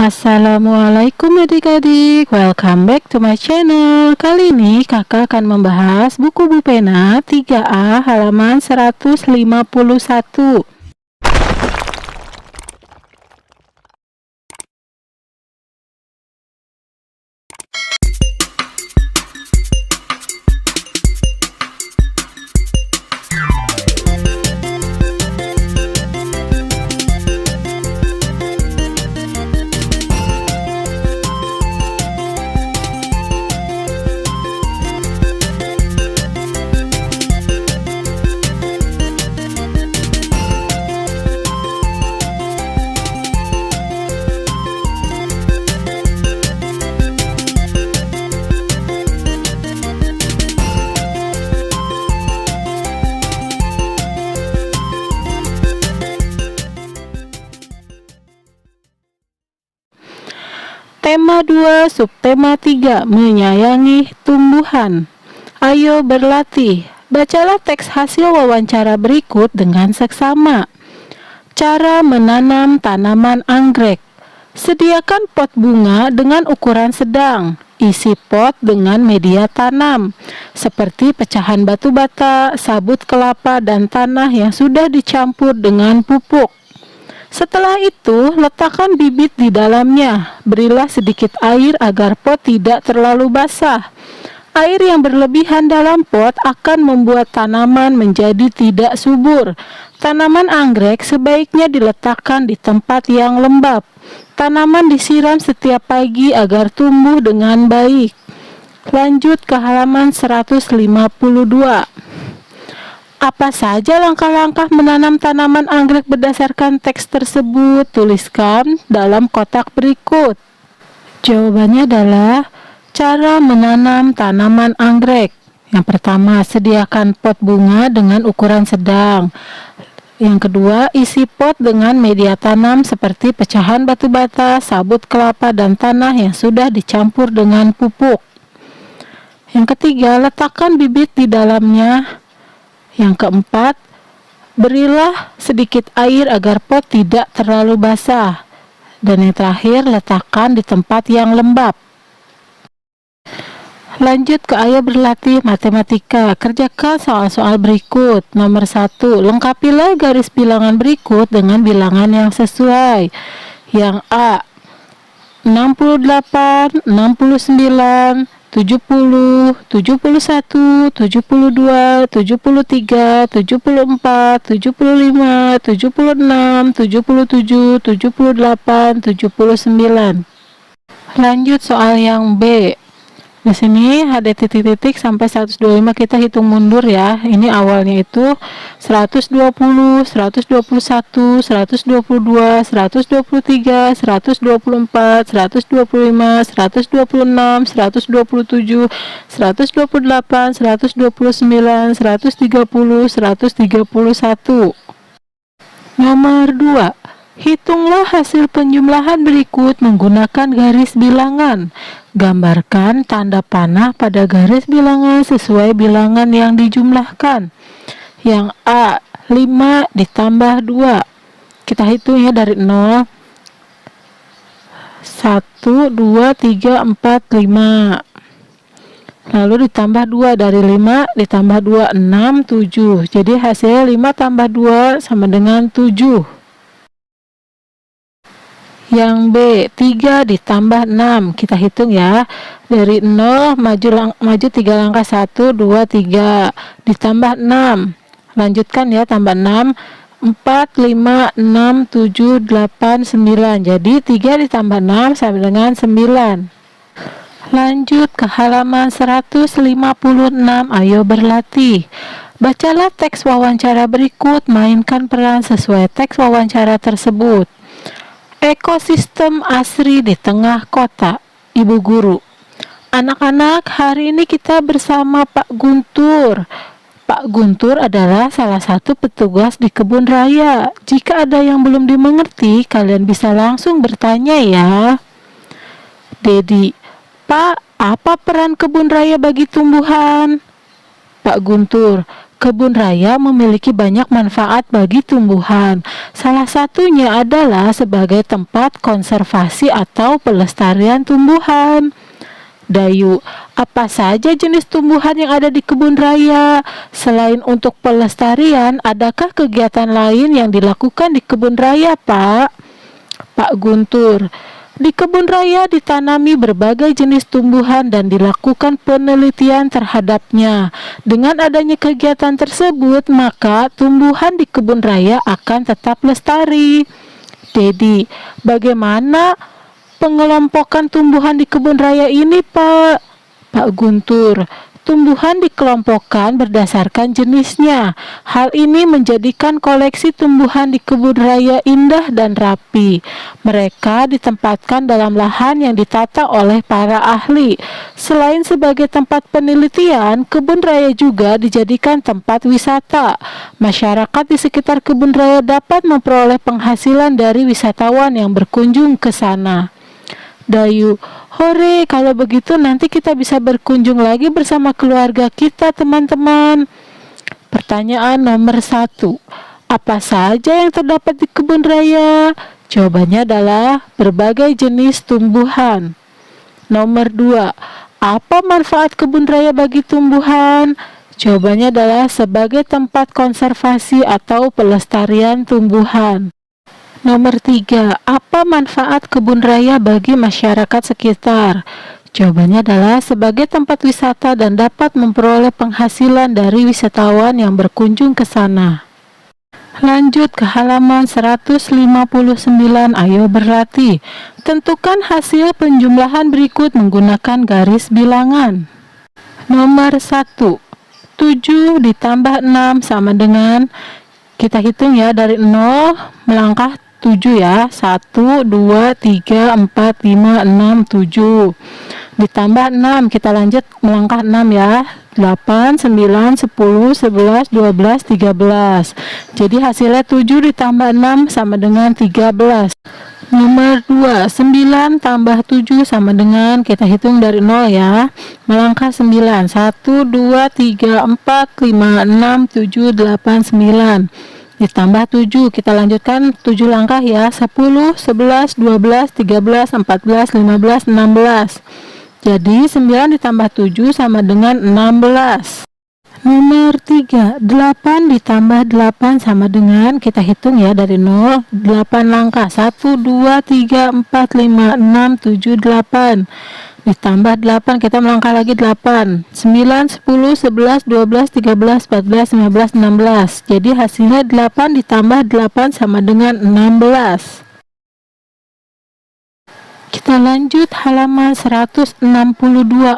Assalamualaikum adik-adik, welcome back to my channel. Kali ini kakak akan membahas buku Bu Pena 3A halaman 151. Tema 2, subtema 3, menyayangi tumbuhan. Ayo berlatih. Bacalah teks hasil wawancara berikut dengan seksama. Cara menanam tanaman anggrek. Sediakan pot bunga dengan ukuran sedang. Isi pot dengan media tanam, seperti pecahan batu bata, sabut kelapa, dan tanah yang sudah dicampur dengan pupuk. Setelah itu, letakkan bibit di dalamnya. Berilah sedikit air agar pot tidak terlalu basah. Air yang berlebihan dalam pot akan membuat tanaman menjadi tidak subur. Tanaman anggrek sebaiknya diletakkan di tempat yang lembab. Tanaman disiram setiap pagi agar tumbuh dengan baik. Lanjut ke halaman 152. Apa saja langkah-langkah menanam tanaman anggrek berdasarkan teks tersebut? Tuliskan dalam kotak berikut. Jawabannya adalah cara menanam tanaman anggrek. Yang pertama, sediakan pot bunga dengan ukuran sedang. Yang kedua, isi pot dengan media tanam seperti pecahan batu bata, sabut kelapa, dan tanah yang sudah dicampur dengan pupuk. Yang ketiga, letakkan bibit di dalamnya. Yang keempat, berilah sedikit air agar pot tidak terlalu basah. Dan yang terakhir, letakkan di tempat yang lembab. Lanjut ke ayo berlatih matematika. Kerjakan soal-soal berikut. Nomor 1, lengkapilah garis bilangan berikut dengan bilangan yang sesuai. Yang A, 68, 69, 70, 71, 72, 73, 74, 75, 76, 77, 78, 79. Lanjut soal yang B. Di sini ada titik-titik sampai 125, kita hitung mundur ya. Ini awalnya itu 120, 121, 122, 123, 124, 125, 126, 127, 128, 129, 130, 131. Nomor 2. Hitunglah hasil penjumlahan berikut menggunakan garis bilangan. Gambarkan tanda panah pada garis bilangan sesuai bilangan yang dijumlahkan. Yang A, 5 ditambah 2. Kita hitung ya dari 0. 1, 2, 3, 4, 5. Lalu ditambah 2, dari 5 ditambah 2, 6, 7. Jadi hasilnya 5 tambah 2 sama dengan 7. Yang B, 3 ditambah 6. Kita hitung ya. Dari 0 maju 3 langkah, 1, 2, 3. Ditambah 6. Lanjutkan ya, tambah 6. 4, 5, 6, 7, 8, 9. Jadi 3 ditambah 6 sama dengan 9. Lanjut ke halaman 156. Ayo berlatih. Bacalah teks wawancara berikut. Mainkan peran sesuai teks wawancara tersebut. Ekosistem asri di tengah kota. Ibu guru. Anak-anak, hari ini kita bersama Pak Guntur. Pak Guntur adalah salah satu petugas di kebun raya. Jika ada yang belum dimengerti, kalian bisa langsung bertanya ya. Dedi. Pak, apa peran kebun raya bagi tumbuhan? Pak Guntur. kebun raya memiliki banyak manfaat bagi tumbuhan. Salah satunya adalah sebagai tempat konservasi atau pelestarian tumbuhan. Dayu, apa saja jenis tumbuhan yang ada di kebun raya? Selain untuk pelestarian, adakah kegiatan lain yang dilakukan di kebun raya, Pak? Pak Guntur, di kebun raya ditanami berbagai jenis tumbuhan dan dilakukan penelitian terhadapnya. Dengan adanya kegiatan tersebut, maka tumbuhan di kebun raya akan tetap lestari. Dedi, bagaimana pengelompokan tumbuhan di kebun raya ini, Pak? Pak Guntur, tumbuhan dikelompokkan berdasarkan jenisnya. Hal ini menjadikan koleksi tumbuhan di kebun raya indah dan rapi. Mereka ditempatkan dalam lahan yang ditata oleh para ahli. Selain sebagai tempat penelitian, kebun raya juga dijadikan tempat wisata. Masyarakat di sekitar kebun raya dapat memperoleh penghasilan dari wisatawan yang berkunjung ke sana. Dayu, hore, kalau begitu nanti kita bisa berkunjung lagi bersama keluarga kita, teman-teman. Pertanyaan nomor 1. Apa saja yang terdapat di kebun raya? Jawabannya adalah berbagai jenis tumbuhan. Nomor 2. Apa manfaat kebun raya bagi tumbuhan? Jawabannya adalah sebagai tempat konservasi atau pelestarian tumbuhan. Nomor 3. Apa manfaat kebun raya bagi masyarakat sekitar? Jawabannya adalah sebagai tempat wisata dan dapat memperoleh penghasilan dari wisatawan yang berkunjung ke sana. Lanjut ke halaman 159, ayo berlatih. Tentukan hasil penjumlahan berikut menggunakan garis bilangan. Nomor 1. 7 ditambah 6 sama dengan, kita hitung ya dari 0 melangkah 7 ya. 1, 2, 3, 4, 5, 6, 7. Ditambah 6, kita lanjut melangkah 6 ya. 8, 9, 10, 11, 12, 13. Jadi hasilnya 7 ditambah 6 sama dengan 13. Nomor 2, 9 tambah 7 sama dengan, kita hitung dari 0 ya. Melangkah 9. 1, 2, 3, 4, 5, 6, 7, 8, 9. Ditambah 7, kita lanjutkan 7 langkah ya. 10, 11, 12, 13, 14, 15, 16. Jadi 9 ditambah 7 sama dengan 16. Nomor 3, 8 ditambah 8 sama dengan, kita hitung ya dari 0, 8 langkah. 1, 2, 3, 4, 5, 6, 7, 8. Ditambah 8, kita melangkah lagi 8, 9, 10, 11, 12, 13, 14, 15, 16. Jadi hasilnya 8 ditambah 8 sama dengan 16. Kita lanjut halaman 162,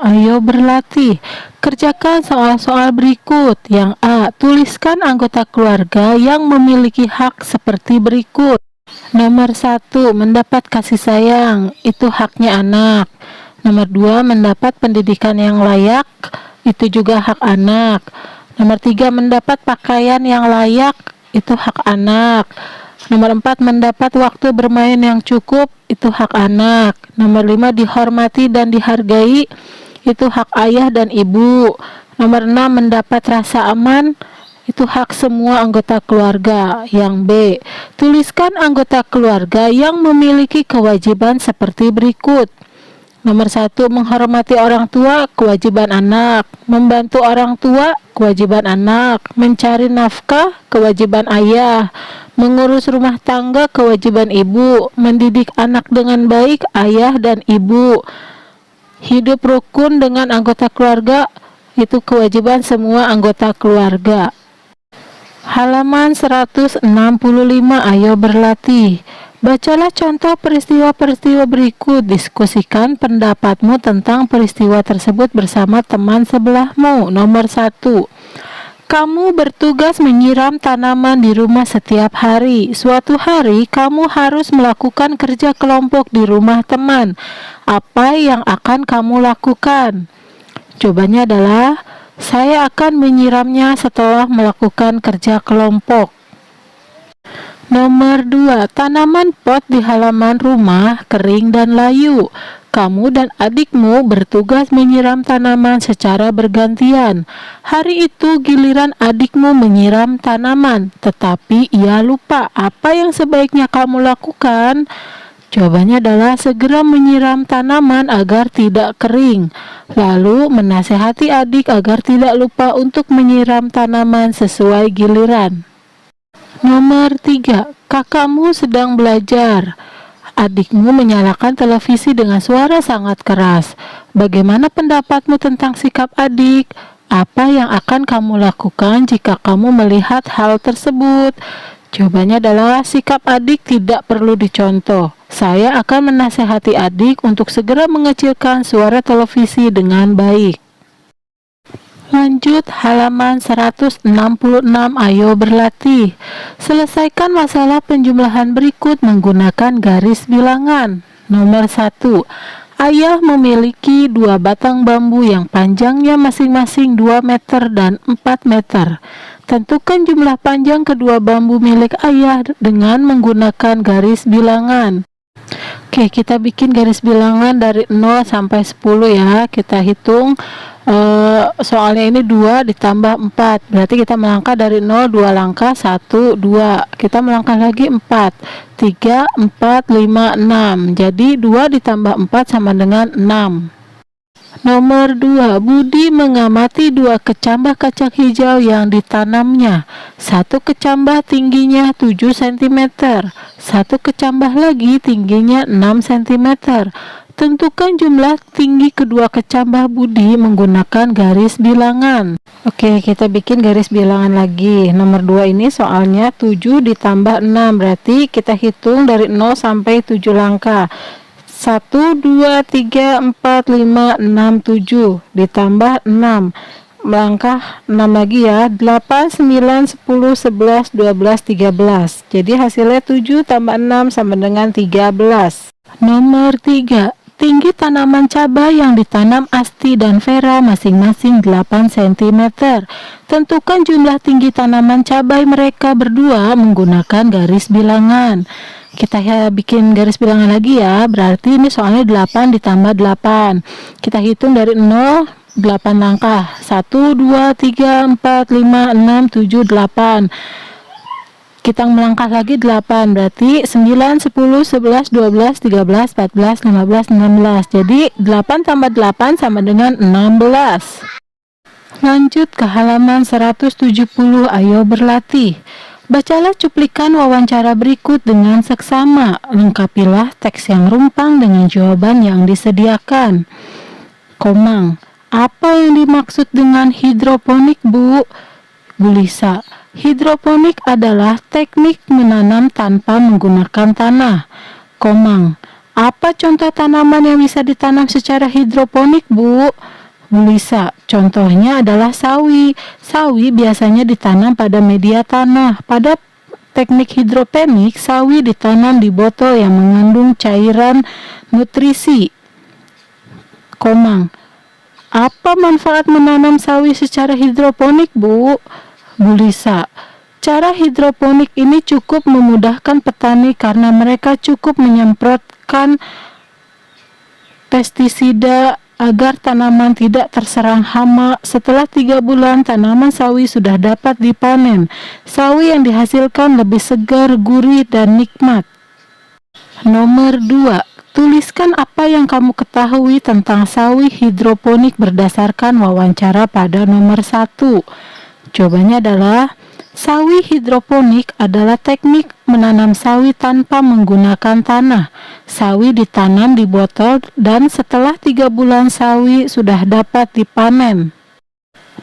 ayo berlatih. Kerjakan soal-soal berikut. Yang A, tuliskan anggota keluarga yang memiliki hak seperti berikut. Nomor 1, mendapat kasih sayang, itu haknya anak. Nomor 2, mendapat pendidikan yang layak, itu juga hak anak. Nomor 3, mendapat pakaian yang layak, itu hak anak. Nomor 4, mendapat waktu bermain yang cukup, itu hak anak. Nomor 5, dihormati dan dihargai, itu hak ayah dan ibu. Nomor 6, mendapat rasa aman, itu hak semua anggota keluarga. Yang B, tuliskan anggota keluarga yang memiliki kewajiban seperti berikut. Nomor 1, menghormati orang tua, kewajiban anak. Membantu orang tua, kewajiban anak. Mencari nafkah, kewajiban ayah. Mengurus rumah tangga, kewajiban ibu. Mendidik anak dengan baik, ayah dan ibu. Hidup rukun dengan anggota keluarga, itu kewajiban semua anggota keluarga. Halaman 165, ayo berlatih. Bacalah contoh peristiwa-peristiwa berikut. Diskusikan pendapatmu tentang peristiwa tersebut bersama teman sebelahmu. Nomor 1. Kamu bertugas menyiram tanaman di rumah setiap hari. Suatu hari kamu harus melakukan kerja kelompok di rumah teman. Apa yang akan kamu lakukan? Jawabannya adalah, saya akan menyiramnya setelah melakukan kerja kelompok. Nomor 2, tanaman pot di halaman rumah kering dan layu. Kamu dan adikmu bertugas menyiram tanaman secara bergantian. Hari itu giliran adikmu menyiram tanaman, tetapi ia lupa. Apa yang sebaiknya kamu lakukan? Jawabannya adalah segera menyiram tanaman agar tidak kering. Lalu menasehati adik agar tidak lupa untuk menyiram tanaman sesuai giliran. Nomor 3. Kakakmu sedang belajar. Adikmu menyalakan televisi dengan suara sangat keras. Bagaimana pendapatmu tentang sikap adik? Apa yang akan kamu lakukan jika kamu melihat hal tersebut? Jawabannya adalah sikap adik tidak perlu dicontoh. Saya akan menasehati adik untuk segera mengecilkan suara televisi dengan baik. Lanjut halaman 166, ayo berlatih. Selesaikan masalah penjumlahan berikut menggunakan garis bilangan. Nomor 1. Ayah memiliki 2 batang bambu yang panjangnya masing-masing 2 meter dan 4 meter. Tentukan jumlah panjang kedua bambu milik ayah dengan menggunakan garis bilangan. Oke, kita bikin garis bilangan dari 0 sampai 10 ya. Kita hitung. Soalnya ini 2 ditambah 4, berarti kita melangkah dari 0 2 langkah, 1 2, kita melangkah lagi 4 3 4 5 6, jadi 2 ditambah 4 sama dengan 6. Nomor 2, Budi mengamati 2 kecambah kacang hijau yang ditanamnya. 1 kecambah tingginya 7 cm, 1 kecambah lagi tingginya 6 cm. Tentukan jumlah tinggi kedua kecambah Budi menggunakan garis bilangan. Oke, kita bikin garis bilangan lagi. Nomor 2 ini soalnya 7 ditambah 6, berarti kita hitung dari 0 sampai 7 langkah. 1 2 3 4 5 6 7 ditambah 6. Langkah 6 lagi ya. 8 9 10 11 12 13. Jadi hasilnya 7 tambah 6 sama dengan 13. Nomor 3. Tinggi tanaman cabai yang ditanam Asti dan Vera masing-masing 8 cm. Tentukan jumlah tinggi tanaman cabai mereka berdua menggunakan garis bilangan. Kita bikin garis bilangan lagi ya. Berarti ini soalnya 8 ditambah 8. Kita hitung dari 0, 8 langkah. 1 2 3 4 5 6 7 8. Kita melangkah lagi 8, berarti 9, 10, 11, 12, 13, 14, 15, 16. Jadi 8 tambah 8 sama dengan 16. Lanjut ke halaman 170, ayo berlatih. Bacalah cuplikan wawancara berikut dengan seksama. Lengkapilah teks yang rumpang dengan jawaban yang disediakan. Komang, apa yang dimaksud dengan hidroponik, Bu? Bu Lisa, hidroponik adalah teknik menanam tanpa menggunakan tanah. Komang, apa contoh tanaman yang bisa ditanam secara hidroponik, Bu? Bu Lisa, contohnya adalah sawi. Sawi biasanya ditanam pada media tanah. Pada teknik hidroponik, sawi ditanam di botol yang mengandung cairan nutrisi. Komang, apa manfaat menanam sawi secara hidroponik, Bu? Bu Lisa, cara hidroponik ini cukup memudahkan petani karena mereka cukup menyemprotkan pestisida agar tanaman tidak terserang hama. Setelah 3 bulan, tanaman sawi sudah dapat dipanen. Sawi yang dihasilkan lebih segar, gurih, dan nikmat. Nomor 2. Tuliskan apa yang kamu ketahui tentang sawi hidroponik berdasarkan wawancara pada nomor 1. Jawabannya adalah sawi hidroponik adalah teknik menanam sawi tanpa menggunakan tanah. Sawi ditanam di botol dan setelah 3 bulan sawi sudah dapat dipanen.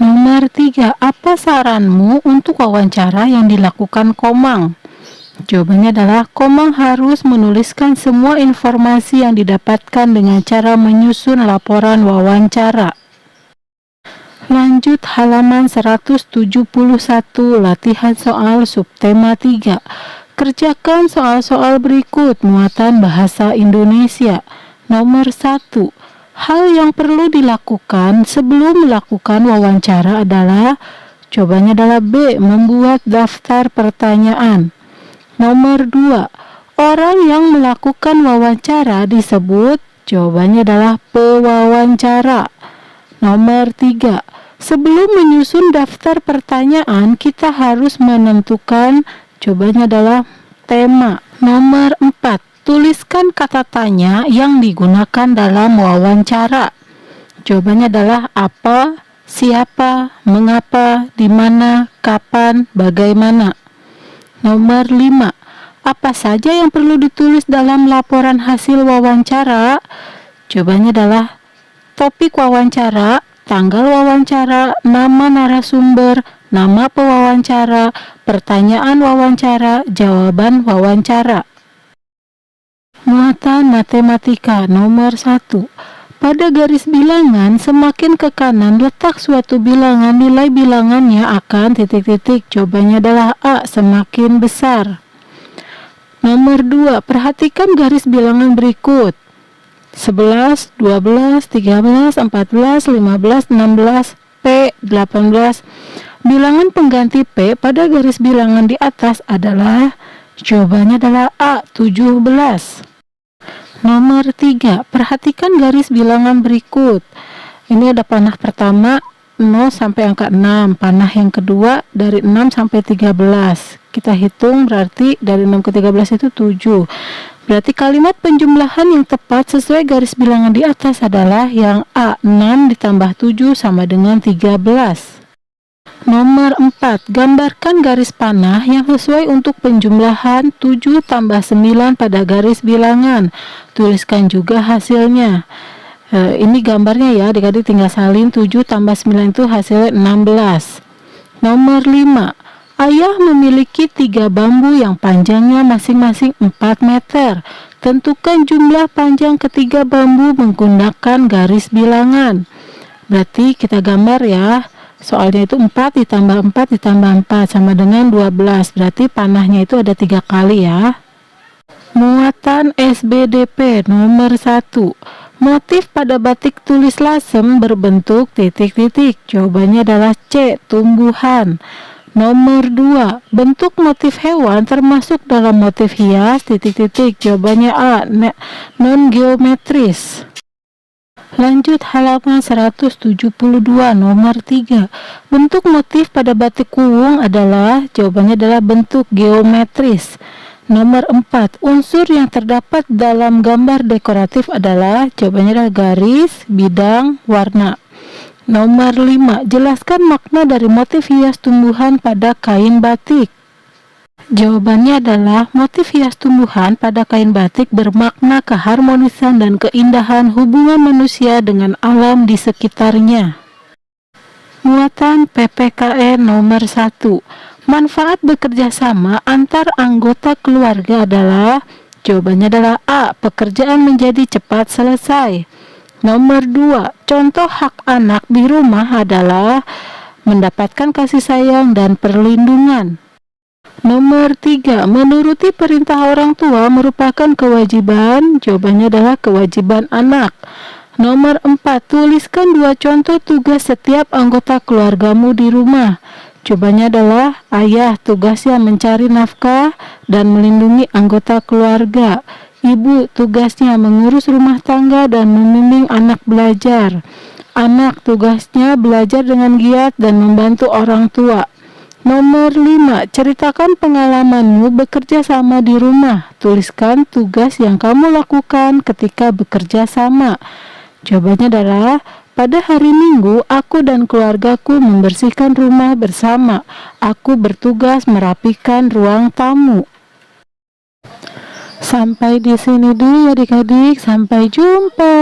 Nomor 3. Apa saranmu untuk wawancara yang dilakukan Komang? Jawabannya adalah Komang harus menuliskan semua informasi yang didapatkan dengan cara menyusun laporan wawancara. Lanjut halaman 171, latihan soal subtema 3. Kerjakan soal-soal berikut muatan bahasa Indonesia. Nomor 1. Hal yang perlu dilakukan sebelum melakukan wawancara adalah, jawabannya adalah B, membuat daftar pertanyaan. Nomor 2. Orang yang melakukan wawancara disebut, Jawabannya adalah pewawancara. Nomor 3. Sebelum menyusun daftar pertanyaan, kita harus menentukan, jawabannya adalah tema. Nomor 4. Tuliskan kata tanya yang digunakan dalam wawancara. Jawabannya adalah apa, siapa, mengapa, di mana, kapan, bagaimana. Nomor 5. Apa saja yang perlu ditulis dalam laporan hasil wawancara? Jawabannya adalah topik wawancara, tanggal wawancara, nama narasumber, nama pewawancara, pertanyaan wawancara, jawaban wawancara. Muatan matematika nomor 1. Pada garis bilangan, semakin ke kanan letak suatu bilangan, nilai bilangannya akan titik-titik. Jawabannya adalah A, semakin besar. Nomor 2. Perhatikan garis bilangan berikut. 11, 12, 13, 14, 15, 16, P, 18. Bilangan pengganti P pada garis bilangan di atas adalah, jawabannya adalah A, 17. Nomor 3. Perhatikan garis bilangan berikut. Ini ada panah pertama 0 sampai angka 6, panah yang kedua dari 6 sampai 13. Kita hitung berarti dari 6 ke 13 itu 7. Berarti kalimat penjumlahan yang tepat sesuai garis bilangan di atas adalah yang A, 6 ditambah 7 sama dengan 13. Nomor 4. Gambarkan garis panah yang sesuai untuk penjumlahan 7 tambah 9 pada garis bilangan. Tuliskan juga hasilnya. Ini gambarnya ya, adik-adik tinggal salin 7 tambah 9 itu hasilnya 16. Nomor 5. Ayah memiliki 3 bambu yang panjangnya masing-masing 4 meter. Tentukan jumlah panjang ketiga bambu menggunakan garis bilangan. Berarti kita gambar ya. Soalnya itu 4 ditambah 4 ditambah 4 sama dengan 12. Berarti panahnya itu ada 3 kali ya. Muatan SBDP nomor 1. Motif pada batik tulis lasem berbentuk titik-titik. Jawabannya adalah C, tumbuhan. Nomor 2. Bentuk motif hewan termasuk dalam motif hias titik-titik. Jawabannya A, non-geometris. Lanjut halaman 172 nomor 3. Bentuk motif pada batik kuwung adalah, jawabannya adalah bentuk geometris. Nomor 4. Unsur yang terdapat dalam gambar dekoratif adalah, jawabannya adalah garis, bidang, warna. Nomor 5. Jelaskan makna dari motif hias tumbuhan pada kain batik. Jawabannya adalah motif hias tumbuhan pada kain batik bermakna keharmonisan dan keindahan hubungan manusia dengan alam di sekitarnya. Muatan PPKN nomor 1. Manfaat bekerja sama antar anggota keluarga adalah, jawabannya adalah A, pekerjaan menjadi cepat selesai. Nomor 2. Contoh hak anak di rumah adalah mendapatkan kasih sayang dan perlindungan. Nomor 3. Menuruti perintah orang tua merupakan kewajiban, jawabannya adalah kewajiban anak. Nomor 4. Tuliskan 2 contoh tugas setiap anggota keluargamu di rumah. Jawabannya adalah ayah tugasnya mencari nafkah dan melindungi anggota keluarga. Ibu tugasnya mengurus rumah tangga dan membimbing anak belajar. Anak tugasnya belajar dengan giat dan membantu orang tua. Nomor 5. Ceritakan pengalamanmu bekerja sama di rumah. Tuliskan tugas yang kamu lakukan ketika bekerja sama. Jawabannya adalah, pada hari Minggu aku dan keluargaku membersihkan rumah bersama. Aku bertugas merapikan ruang tamu. Sampai di sini dulu ya adik-adik. Sampai jumpa.